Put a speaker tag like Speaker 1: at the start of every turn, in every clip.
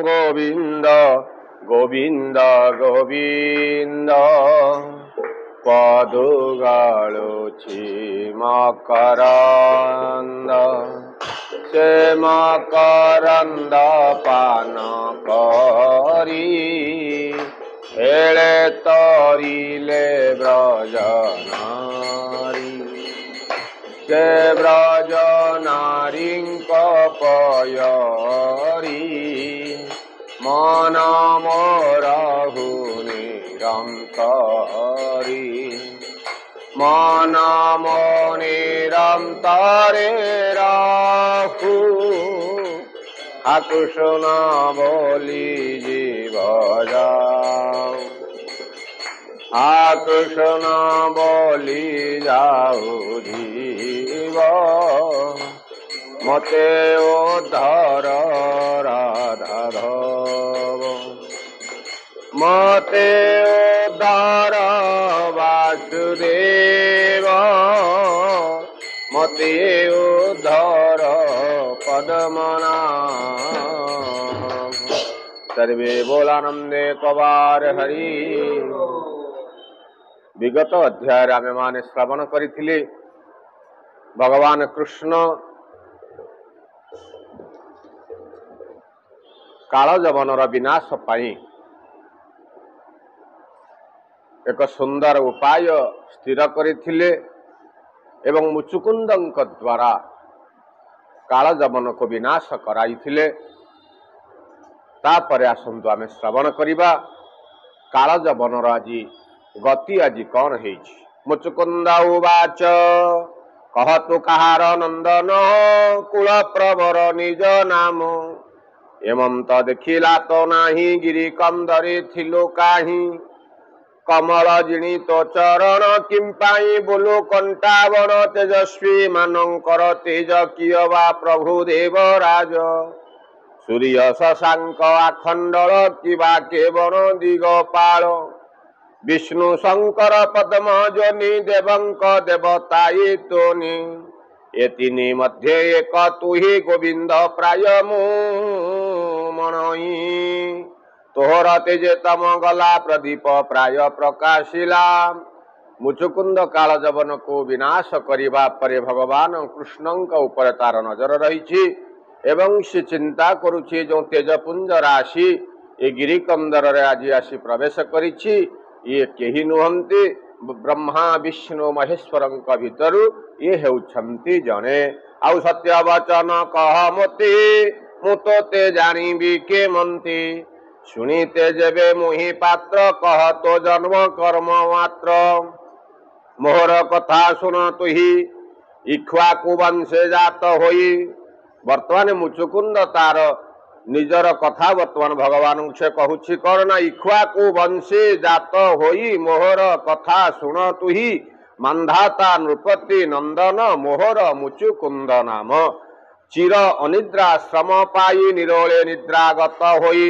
Speaker 1: গোবিন্দ গোবিন্দ গোবিন্দ পদুগাଳୁଛି মকরন্দ সে মকরন্দ পান করি হেলে তরিলে ব্রজ নারী সে ব্রজ নারীଙ୍କ পয়রি মন মোর নিরন্তরি মন মো নিরন্তরে রাখু কৃষ্ণ বলি জীব যাও কৃষ্ণ বলি যাও জীব মতে উদ্ধর রাধাধব মতে উদ্ধর বাসুদেব মতে উদ্ধর পদ্মনাভ সর্বে ବୋଲାନନ୍ଦେ କବାର ହରି। ବିଗତ ଅଧ୍ୟାୟରେ ଆମେମାନେ ଶ୍ରବଣ କରିଥିଲେ ଭଗବାନ କୃଷ୍ଣ କାଳଯବନର ବିନାଶ ପାଇଁ ଏକ ସୁନ୍ଦର ଉପାୟ ସ୍ଥିର କରିଥିଲେ ଏବଂ ମୁଚୁକୁନ୍ଦଙ୍କ ଦ୍ୱାରା କାଳଯବନକୁ ବିନାଶ କରାଇଥିଲେ। ତାପରେ ଆସନ୍ତୁ ଆମେ ଶ୍ରବଣ କରିବା କାଳଯବନର ଆଜି ଗତି ଆଜି କ'ଣ ହେଇଛି। ମୁଚୁକୁନ୍ଦ ଉବାଚ କହତୁ କାହାର ନନ୍ଦନ କୁଳ ପ୍ରବର ନିଜ ନାମ ଏମନ୍ତ ଦେଖିଲା ତ ନାହିଁ ଗିରି କନ୍ଦରେ ଥିଲୁ କାହିଁ କମଳ ଜିଣି ତୋ ଚରଣ କିମ୍ପାଇଁ ବୁଲୁ କଣ୍ଟାବଣ ତେଜସ୍ୱୀ ମାନଙ୍କର ତେଜ କିୟ ବା ପ୍ରଭୁ ଦେବରାଜ ସୂର୍ଯ୍ୟ ଶଶାଙ୍କ ଆଖଣ୍ଡଳ କିବା କେବଳ ଦିଗପାଳ ବିଷ୍ଣୁ ଶଙ୍କର ପଦ୍ମ ଯୋନି ଦେବଙ୍କ ଦେବତା ଏ ତୋନି ଏ ତିନି ମଧ୍ୟରେ ଏକ ତୁହି ଗୋବିନ୍ଦ ପ୍ରାୟ ମୁଁ ମଣଇ ତୋହର ତେଜେ ତମ ଗଲା ପ୍ରଦୀପ ପ୍ରାୟ ପ୍ରକାଶିଲା। ମୁଚୁକୁନ୍ଦ କାଳଯବନକୁ ବିନାଶ କରିବା ପରେ ଭଗବାନ କୃଷ୍ଣଙ୍କ ଉପରେ ତାର ନଜର ରହିଛି ଏବଂ ସେ ଚିନ୍ତା କରୁଛି ଯେଉଁ ତେଜପୁଞ୍ଜ ରାଶି ଏ ଗିରିକନ୍ଦରରେ ଆଜି ଆସି ପ୍ରବେଶ କରିଛି ଇଏ କେହି ନୁହନ୍ତି ବ୍ରହ୍ମା ବିଷ୍ଣୁ ମହେଶ୍ୱରଙ୍କ ଭିତରୁ ଇଏ ହେଉଛନ୍ତି ଜଣେ। ଆଉ ସତ୍ୟ ବଚନ କହ ମୋତେ ମୁଁ ତୋତେ ଜାଣିବି କେମନ୍ତି ଶୁଣିତେ ଯେବେ ମୁହିଁ ପାତ୍ର କହ ତୋ ଜନ୍ମ କର୍ମ ମାତ୍ର ମୋହର କଥା ଶୁଣ ତୁହି ଇକ୍ଷ୍ୱାକୁ ବଂଶେ ଜାତ ହୋଇ। ବର୍ତ୍ତମାନ ମୁଚୁକୁନ୍ଦ ତାର ନିଜର କଥା ବର୍ତ୍ତମାନ ଭଗବାନଙ୍କୁ ସେ କହୁଛି କ'ଣ ନା ଇକ୍ଷ୍ୱାକୁ ବଂଶେ ଜାତ ହୋଇ ମୋହର କଥା ଶୁଣ ତୁହି ମାନ୍ଧାତା ନୃପତି ନନ୍ଦନ ମୋହର ମୁଚୁକୁନ୍ଦ ନାମ ଚିର ଅନିଦ୍ରା ଶ୍ରମ ପାଇ ନିରୋଳେ ନିଦ୍ରାଗତ ହୋଇ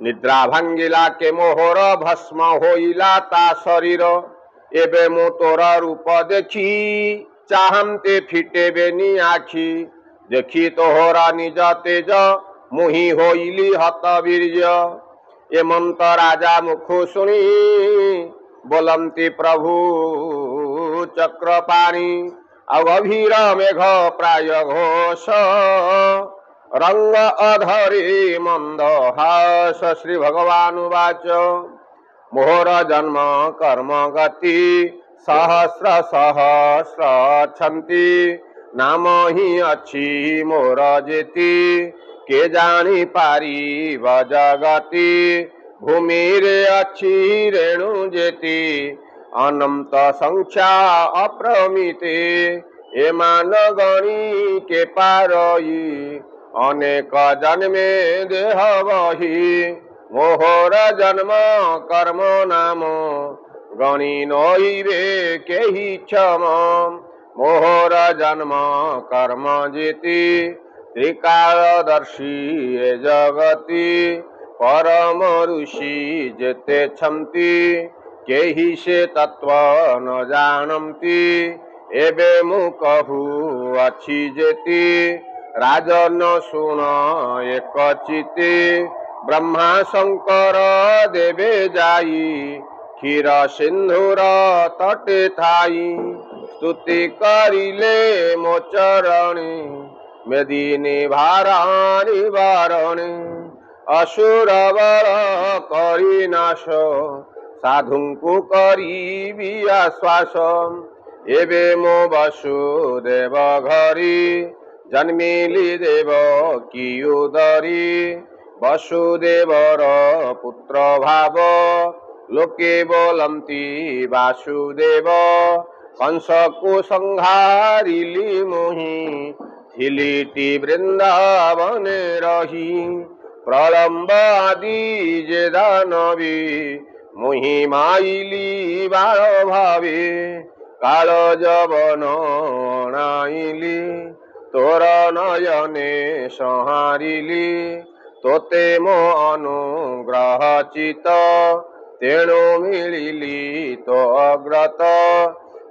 Speaker 1: ନିଦ୍ରା ଭାଙ୍ଗିଲା କେ ମୋହର ଭସ୍ମ ହୋଇଲା ତା ଶରୀର ଏବେ ମୁଁ ତୋର ରୂପ ଦେଖି ଚାହାନ୍ତେ ଫିଟେବେନି ଆଖି ଦେଖି ତୋହର ନିଜ ତେଜ ମୁହିଁ ହୋଇଲି ହତ ବୀର୍ଯ୍ୟ ଏମନ୍ତ ରାଜା ମୁଖୁ ଶୁଣି ବୋଲନ୍ତି ପ୍ରଭୁ ଚକ୍ରପାଣି ଆଉ ଗଭୀର ମେଘ ପ୍ରାୟ ଘୋଷ ରଙ୍ଗ ଅଧରି ମନ୍ଦ ହାସ। ଶ୍ରୀ ଭଗବାନ ବାଚ ମୋହର ଜନ୍ମ କର୍ମ ଗତି ସହସ୍ର ସହସ୍ର ଅଛନ୍ତି ନାମ ହିଁ ଅଛି ମୋର ଯେତି କେ ଜାଣି ପାରିବ ଜଗତି ଭୂମିରେ ଅଛି ରେଣୁ ଯେତି ଅନନ୍ତ ସଂଖ୍ୟା ଅପ୍ରମିତେ ଏମାନ ଗଣି କେ ପାରଇ ଅନେକ ଜନ୍ମେ ଦେହ ବହି ମୋହର ଜନ୍ମ କର୍ମ ନାମ ଗଣି ନଇବେ କେହି କ୍ଷମ ମୋହର ଜନ୍ମ କର୍ମ ଯେତି ତ୍ରିକାଳଦର୍ଶୀ ଏ ଜଗତି ପରମ ଋଷି ଯେତେ ଛନ୍ତି केहि से तत्व न जानती एबे मु कहू अछि जेति राजन सुन एक चिति ब्रह्मा शंकर देवे जाई क्षीर सिंधुर तटे थाई स्तुति करिले मो चरणी मेदिनी भाराणी बारणी असुर बल करी नाश साधुଙ୍କୁ କରିବି ଆଶ୍ୱାସ ଏବେ ମୋ ବସୁଦେବ ଘରି ଜନ୍ମିଲି ଦେବ କି ଉଦରି ବସୁଦେବର ପୁତ୍ର ଭାବ ଲୋକେ ବୋଲନ୍ତି ବାସୁଦେବ କଂସକୁ ସଂହାରିଲି ମୁହିଁ ଥିଲିଟି ବୃନ୍ଦାବନେ ରହି ପ୍ରଲମ୍ବ ଆଦି ଯେ ଦାନବୀ मुहि माइली बाल भावे काल जबन अणाइली तोर नयने संहारिली तोते मो अनुग्रह चित तेणु मिलिली तो अग्रत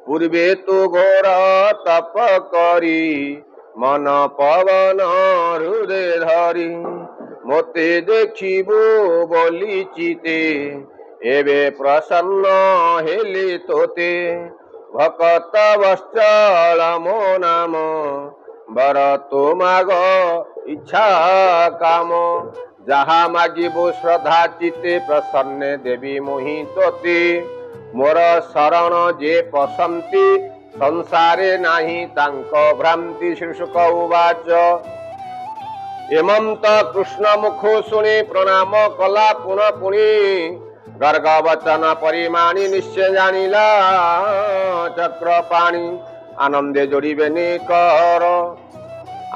Speaker 1: पूर्वे तु घोर तप करी मन पवन हृदय धरी मोते देखिबो बोली चिते एबे प्रसन्न हेली तोते भकत वत्सल मो नाम बर तो माग इच्छा काम जहा मागिबो श्रद्धा चिते प्रसन्ने देवी मोहि तोते मोर शरण जे पसंती संसारे नाही तांको भ्रांति शीर्षक उवाच एमं त कृष्ण मुखो शुणी प्रणाम कला पुन पुणी गर्ग वचन परिमाणी निश्चय जानिला चक्रपाणी आनंदे जोड़ी बेनी कर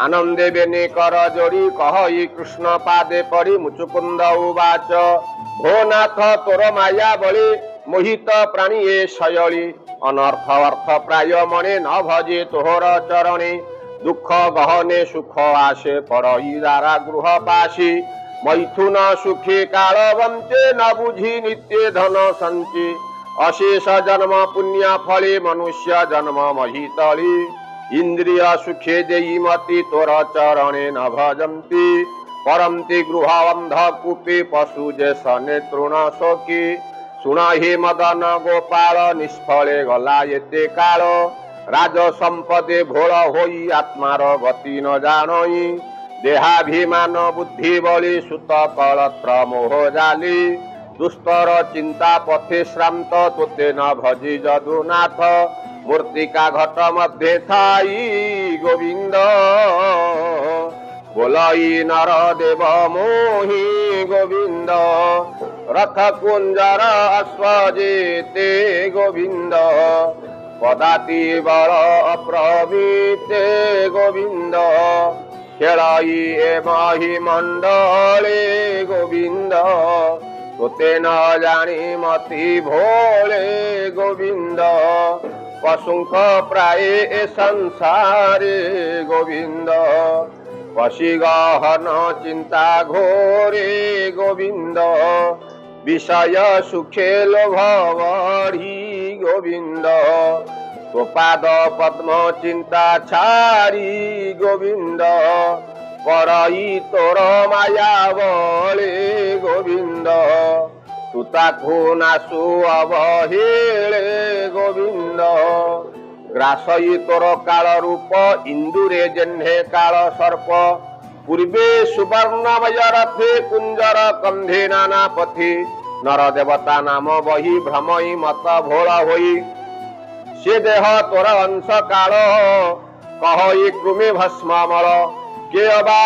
Speaker 1: आनंदे बेनी कर जोड़ी कहि कृष्ण पादे पड़ी मुचुकुंद उवाच भो नाथ तोर माया बली मोहित प्राणी ए शयली अनर्थ अर्थ प्राय मणे न भजे तोहर चरणे दुख गहने सुख आशे पड़ई दारा गृह पाशी मैथुन सुखी काल वंचे न बुझी नित्य धन संचि अशेष जन्म पुण्य फले मनुष्य जन्म महितली इंद्रिय सुखे देई मति तोर चरणे न भजंती परंति गृह अंध कूपे पशु जे सने तृण शोकी सुन हे मदन गोपाल निष्फले गला एते काल राज संपदे भोल होई आत्मार गति न जानई देहाभिमान बुद्धि बलि सुत कलत्र मोह जाली दुस्तर चिंता पथे श्रांत तोते न भजी जदुनाथ मूर्तिका घट मध्ये थाई गोविंद बोलई नर देव मोहि गोविंद रथ कुंजर अश्वजेते गोविंद पदाति बल अप्रवीते गोविंद खेलाई एमहि मंडले गोविंद तोते न जानी मति भोले गोविंद पशुंख प्राय ए संसारे गोविंद पशि गहन चिंता घोरे गोविंद विषय सुखे लोभ बढ़ी गोविंद पाद पद्म चिंता छाड़ी गोविंद परई तोर माया बले गोविंद तुताकु नासु अवहेले गोविंद ग्रासई तोर काल रूप इंदुरे जन्हे काल सर्प पूर्वे सुवर्णमय रथे कुंजर कंधे नाना पथि नर देवता नाम बही भ्रमई मत भोला होई से देह तोर अंश काल कहि कृमि भस्ममल के अबा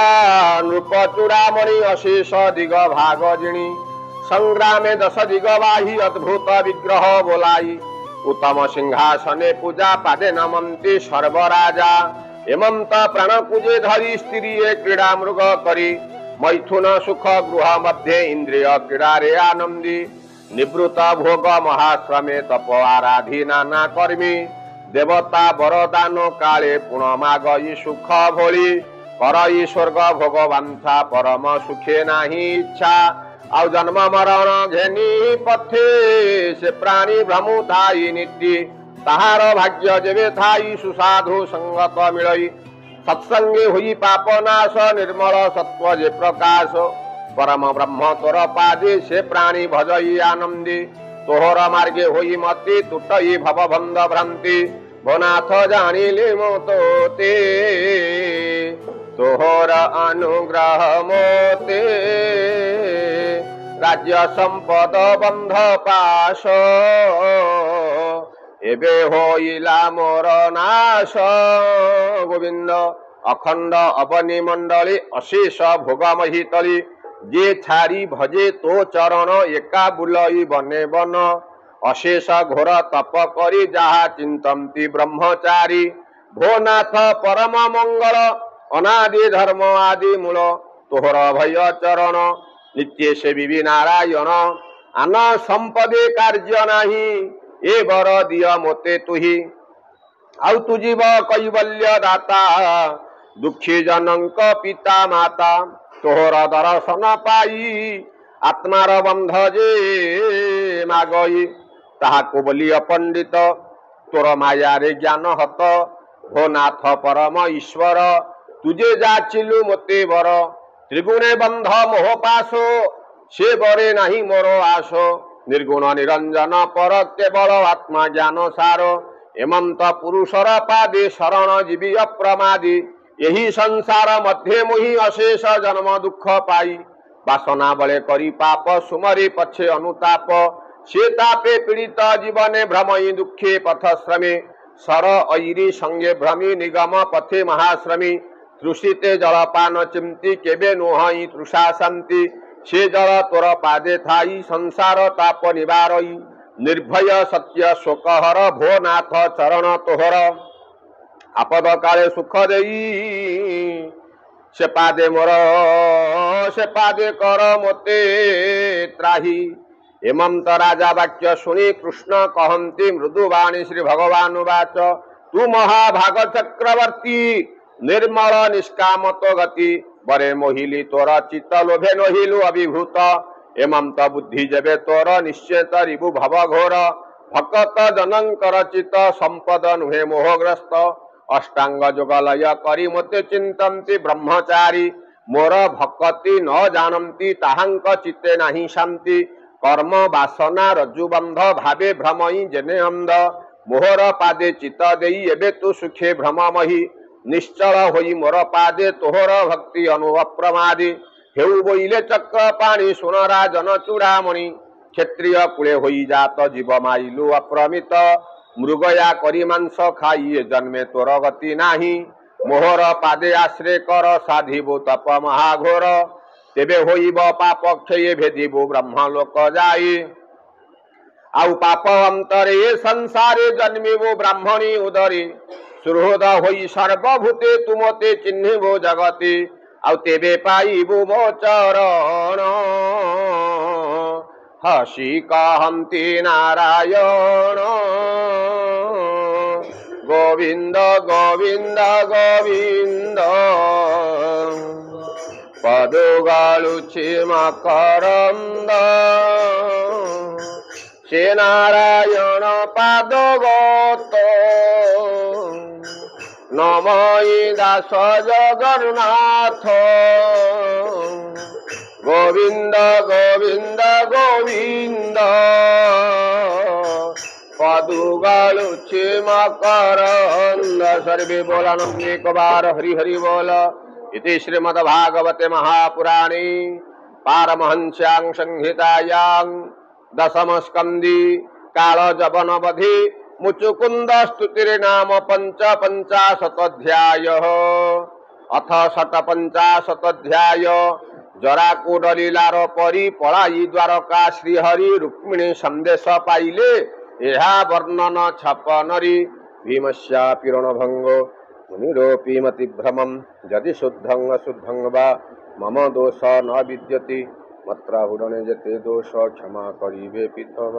Speaker 1: नृप चूड़ामणि अशेष दिग भाग जिणी संग्रामे दश दिग बाही अद्भुत विग्रह बोलाई उत्तम सिंहासने पूजा पादे नमन्ति सर्वराजा हेमंत प्राण पूजे धरी स्त्री क्रीड़ा मृग करी मैथुन सुख गृह मध्य इंद्रिय क्रीड़ा रे आनंदी निवृत्त भोग महाश्रमे तप आराधी नाना कर्मी देवता वरदान काले पुणमागई सुख भोली करई स्वर्ग भोग बांछा परम सुखे नाही इच्छा ଆଉ ଜନ୍ମ ମରଣ ଘେନି ପଥେ ସେ ପ୍ରାଣୀ ଭ୍ରମୁ ଥାଇ ନିତ୍ୟ ତାହାର ଭାଗ୍ୟ ଯେବେ ଥାଇ ସୁସାଧୁ ସଙ୍ଗତ ମିଳଇ ସତ୍ସଙ୍ଗେ ହୋଇ ପାପ ନାଶ ନିର୍ମଳ ସତ୍ୱ ଯେ ପ୍ରକାଶ ପରମ ବ୍ରହ୍ମ ତୋର ପାଦେ ସେ ପ୍ରାଣୀ ଭଜଇ ଆନନ୍ଦେ ତୋହର ମାର୍ଗେ ହୋଇ ମତେ ତୁଟଇ ଭବବନ୍ଧ ଭ୍ରାନ୍ତି ଭନାଥ ଜାଣିଲେ ମୋତେ ତୋହର ଅନୁଗ୍ରହ ମୋତେ ରାଜ୍ୟ ସମ୍ପଦ ବନ୍ଧ ପାଶ ଏବେ ହୋଇଲା ମୋର ନାଶ ଗୋବିନ୍ଦ ଅଖଣ୍ଡ ଅବନି ମଣ୍ଡଳୀ ଅଶେଷ ଭୋଗ ମହିତଳି ଯେ ଛାଡ଼ି ଭଜେ ତୋ ଚରଣ ଏକା ବୁଲଇ ବନେ ବନ ଅଶେଷ ଘୋର ତପ କରି ଯାହା ଚିନ୍ତନ୍ତି ବ୍ରହ୍ମଚାରୀ ଭୋନାଥ ପରମ ମଙ୍ଗଳ ଅନାଦି ଧର୍ମ ଆଦି ମୂଳ ତୋହର ଭୟ ଚରଣ ନିତ୍ୟ ସେବି ନାରାୟଣ ଆନ ସମ୍ପଦେ କାର୍ଯ୍ୟ ନାହିଁ ଏ ବର ଦିଅ ମୋତେ ତୁହି ଆଉ ତୁ ଯିବ କୈବଲ୍ୟ ଦାତା ଦୁଃଖୀ ଜନଙ୍କ ପିତା ମାତା ତୋହର ଦର୍ଶନ ପାଇ ଆତ୍ମାର ବନ୍ଧ ଯେ ମାଗଇ ତାହାକୁ ବୋଲି ଅପଣ୍ଡିତ ତୋର ମାୟାରେ ଜ୍ଞାନ ହତ ହୋ ନାଥ ପରମ ଈଶ୍ୱର ତୁଜେ ଯାଚିଲୁ ମୋତେ ବର ତ୍ରିଗୁଣେ ବନ୍ଧ ମୋହ ପାଶ ସେ ବରେ ନାହିଁ ମୋର ଆଶ ନିର୍ଗୁଣ ନିରଞ୍ଜନ ପର କେବଳ ଆତ୍ମା ଜ୍ଞାନ ସାର ଏମନ୍ତ ପୁରୁଷର ପାଦେ ଶରଣ ଜୀବି ଅପ୍ରମାଦୀ ଏହି ସଂସାର ମଧ୍ୟରେ ମୁହିଁ ଅଶେଷ ଜନ୍ମ ଦୁଃଖ ପାଇ ବାସନା ବଳେ କରି ପାପ ସୁମରି ପଛେ ଅନୁତାପ ସେ ତାପେ ପୀଡ଼ିତ ଜୀବନେ ଭ୍ରମଇ ଦୁଃଖେ ପଥଶ୍ରମେ ସର ଐରି ସଙ୍ଗେ ଭ୍ରମି ନିଗମ ପଥେ ମହାଶ୍ରମୀ ତୃଷିତେ ଜଳପାନ ଚିନ୍ତି କେବେ ନୁହଁ ତୃଷା ଶାନ୍ତି ସେ ଜଳ ତୋର ପାଦେ ଥାଇ ସଂସାର ତାପ ନିବାରଇ ନିର୍ଭୟ ସତ୍ୟ ଶୋକହର ଭୋ ନାଥ ଚରଣ ତୋହର ଆପଦ କାଳେ ସୁଖ ଦେଇ ସେ ପାଦେ ମୋର ସେ ପାଦେ କର ମୋତେ ତ୍ରାହି ଏମନ୍ତ ରାଜା ବାକ୍ୟ ଶୁଣି କୃଷ୍ଣ କହନ୍ତି ମୃଦୁବାଣୀ ଶ୍ରୀ ଭଗବାନ ବାଚ ତୁ ମହାଭାଗ ଚକ୍ରବର୍ତ୍ତୀ ନିର୍ମଳ ନିଷ୍କାମତ ଗତି ବରେ ମୋହିଲି ତୋର ଚିତ୍ତ ଲୋଭେ ନହିଲୁ ଅଭିଭୂତ ଏମନ୍ତ ବୁଦ୍ଧି ଯେବେ ତୋର ନିଶ୍ଚେତ ରିବୁ ଭବ ଘୋର ଭକତ ଜନଙ୍କର ଚିତ୍ତ ସମ୍ପଦ ନୁହେଁ ମୋହଗ୍ରସ୍ତ ଅଷ୍ଟାଙ୍ଗ ଯୋଗ ଲୟ କରି ମୋତେ ଚିନ୍ତନ୍ତି ବ୍ରହ୍ମଚାରୀ ମୋର ଭକତି ନ ଜାଣନ୍ତି ତାହାଙ୍କ ଚିତ୍ତେ ନାହିଁ ଶାନ୍ତି କର୍ମ ବାସନା ରଜ୍ଜୁବନ୍ଧ ଭାବେ ଭ୍ରମଇ ଜେନେ ଅନ୍ଧ ମୋହର ପାଦେ ଚିତ୍ତ ଦେଇ ଏବେ ତୁ ସୁଖେ ଭ୍ରମମହି ନିଶ୍ଚଳ ହୋଇ ମୋର ପାଦେ ତୋହର ଭକ୍ତି ଅନୁପ୍ରମାଦୀ ହେଉ ବୋଇଲେ ଚକ୍ର ପାଣି ସୁଣରା ଜନ ଚୂଡ଼ାମଣି କ୍ଷତ୍ରିୟ କୂଳେ ହୋଇ ଜାତ ଜୀବ ମାଇଲୁ ଅପ୍ରମିତ ମୃଗୟା କରି ମାଂସ ଖାଇ ଏ ଜନ୍ମେ ତୋର ଗତି ନାହିଁ ମୋହର ପାଦେ ଆଶ୍ରେ କର ସାଧିବୁ ତପ ମହାଘୋର ତେବେ ହୋଇବ ପାପ କ୍ଷୟେ ଭେଦିବୁ ବ୍ରହ୍ମଲୋକ ଯାଇ ଆଉ ପାପ ଅନ୍ତରେ ଏ ସଂସାରେ ଜନ୍ମିବୁ ବ୍ରାହ୍ମଣୀ ଉଦରେ ସୁହୃଦ ହୋଇ ସର୍ବଭୂତେ ତୁ ମୋତେ ଚିହ୍ନିବୁ ଜଗତି ଆଉ ତେବେ ପାଇବୁ ମୋ ଚରଣ ହସି କହନ୍ତି ନାରାୟଣ ଗୋବିନ୍ଦ ଗୋବିନ୍ଦ ଗୋବିନ୍ଦ ପଦୁ ଗାଳୁଛି ମକରନ୍ଦ ସେ ନାରାୟଣ ପାଦ ଗତ ନମଇ ଦାସ ଜଗନ୍ନାଥ ଗୋବିନ୍ଦ ଗୋବିନ୍ଦ ଗୋବିନ୍ଦ ପଦୁ ଗାଳୁଛି ମକରନ୍ଦ ସର୍ବେ ବୋଲାନନ୍ଦ ଏକ ବାର ହରି ହରି ବୋଲ इति श्रीमद्भागवते महापुराणे पारमहंस्यां संहितायां दशमस्कन्धी कालजवनवधि मुचुकुंद स्तुतिर्नाम पंचाशतोऽध्यायः अथ षट्पञ्चाशतोऽध्याय जराकुडलीलार परी पलाई द्वारका श्रीहरि रुक्मिणी संदेश पाइले एहा वर्णन छपनरी भीमस्यापि रणभंग मुनिरोपि मतिभ्रमं यदि शुद्धं अशुद्धं वा मम दोष न विद्यते मत्राहुडने जते दोष क्षमा करिवे पितव।